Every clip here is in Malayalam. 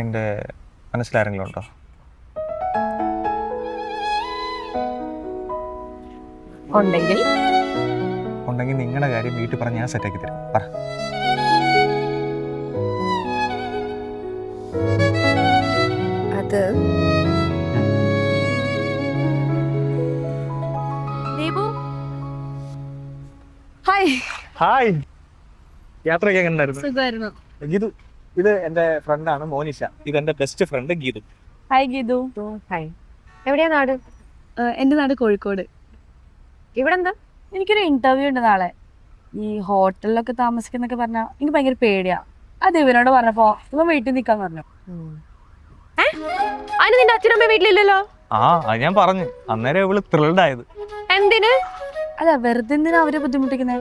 എൻ്റെ മനസ്സിലാരെങ്കിലും ഉണ്ടോ? ഉണ്ടെങ്കിൽ ഉണ്ടെങ്കിൽ നിങ്ങളുടെ കാര്യം വീട്ടിൽ പറഞ്ഞ് ഞാൻ സെറ്റാക്കി തരാം. പറ. അത് ഹായ്. ഹായ്. യാത്രയൊക്കെ എങ്ങനെ ഉണ്ടായിരുന്നു? സുഖമായിരുന്നു. ഗീതു, ഇത് എൻ്റെ ഫ്രണ്ടാണ് മോനിഷ. ഇത് എൻ്റെ best friend Geethu. Hi Geethu. Hi. എവിടെയാ നാട്? എൻ്റെ നാട് കോഴിക്കോട്. ഇവിടെ എന്താ? എനിക്കൊരു ഇന്റർവ്യൂ ഉണ്ട് നാളെ. ഈ ഹോട്ടലിലൊക്കെ താമസിക്കുന്നൊക്കെ പറഞ്ഞാൽ എനിക്ക് ഭയങ്കര പേടിയാ. അത് ഇവനോട് പറഞ്ഞപ്പോ ഇവൻ വീട്ടിൽ നിൽക്കാൻ പറഞ്ഞു. അതിന് നിന്റെ അച്ഛനമ്മ വീട്ടിലില്ലല്ലോ. അത് ഞാൻ പറഞ്ഞു. അന്നേരം ഇവള് ത്രിൽഡ് ആയത്. എന്തിന്? അല്ല, വെറുതെ എന്തിനാ അവരെ ബുദ്ധിമുട്ടിക്കുന്നേ?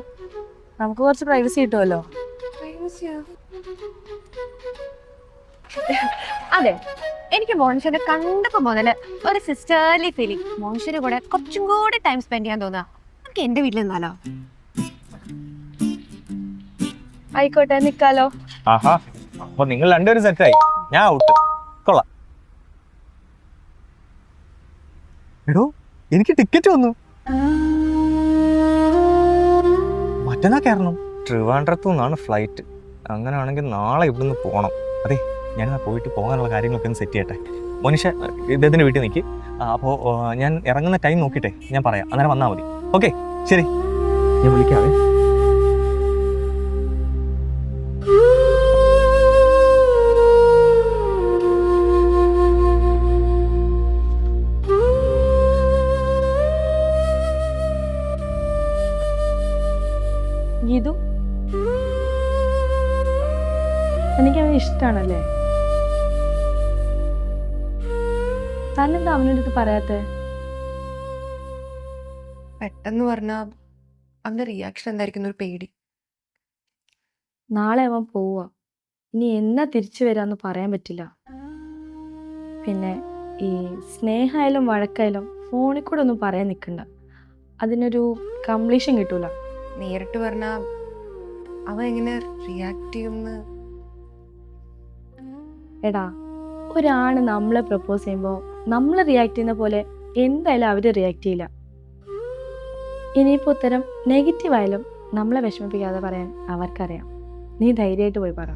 നമുക്ക് കുറച്ച് പ്രൈവസി കിട്ടുമല്ലോ. അതെ, എനിക്ക് മോൻഷനെ കണ്ടപ്പോ മുതല് ഒരു സിസ്റ്റർലി ഫീലിംഗ്. മോൻഷന്റെ കൂടെ കുറച്ചും കൂടെ ടൈം സ്പെൻഡ് ചെയ്യാൻ തോന്നാ. നമുക്ക് എന്റെ വീട്ടിൽ നിന്നാലോ? ആയിക്കോട്ടെ, നിക്കാലോ. ആഹാ, അപ്പൊ നിങ്ങൾ രണ്ടുപേരും സെറ്റായി. ഞാൻ ഔട്ട്. കൊള്ളാം. എടോ, എനിക്ക് ടിക്കറ്റ് വന്നു. മറ്റന്നാ കയറണം. ട്രിവാൻഡ്രത്തു നിന്നാണ് ഫ്ലൈറ്റ്. അങ്ങനെയാണെങ്കിൽ നാളെ ഇവിടുന്ന് പോകണം. അതെ, ഞാനിതാ പോയിട്ട് പോകാനുള്ള കാര്യങ്ങളൊക്കെ ഒന്ന് സെറ്റ് ചെയ്യട്ടെ. മോനിഷ ഇദ്ദേഹത്തിൻ്റെ വീട്ടിൽ നിൽക്കി. അപ്പോൾ ഞാൻ ഇറങ്ങുന്ന ടൈം നോക്കിയിട്ടെ ഞാൻ പറയാം. അന്നേരം വന്നാൽ മതി. ഓക്കെ, ശരി, ഞാൻ വിളിക്കാവേ. ഗീതു, എനിക്ക് അവനെ ഇഷ്ടമാണല്ലേ? താനെന്താ അവൻ്റെ അടുത്ത് പറയാത്തെ? പെട്ടെന്ന് പറഞ്ഞാ അവന്റെ റിയാക്ഷൻ എന്തായിരിക്കും ഒരു പേടി. നാളെ അവൻ പോവാ. ഇനി എന്നാ തിരിച്ചു വരാന്ന് പറയാൻ പറ്റില്ല. പിന്നെ ഈ സ്നേഹമായാലും വഴക്കായാലും ഫോണിൽ കൂടെ ഒന്നും പറയാൻ നിൽക്കണ്ട. അതിനൊരു കംപ്ലീഷൻ കിട്ടൂല. നേരിട്ട് പറഞ്ഞാ അവൻ എങ്ങനെ റിയാക്ട് ചെയ്യുമെന്ന്. എടാ, ഒരാണ് നമ്മളെ പ്രപ്പോസ് ചെയ്യുമ്പോൾ നമ്മൾ റിയാക്ട് ചെയ്യുന്ന പോലെ എന്തായാലും അവർ റിയാക്ട് ചെയ്യില്ല. ഇനിയിപ്പോൾ ഉത്തരം നെഗറ്റീവ് ആയാലും നമ്മളെ വിഷമിപ്പിക്കാതെ പറയാൻ അവർക്കറിയാം. നീ ധൈര്യമായിട്ട് പോയി പറ.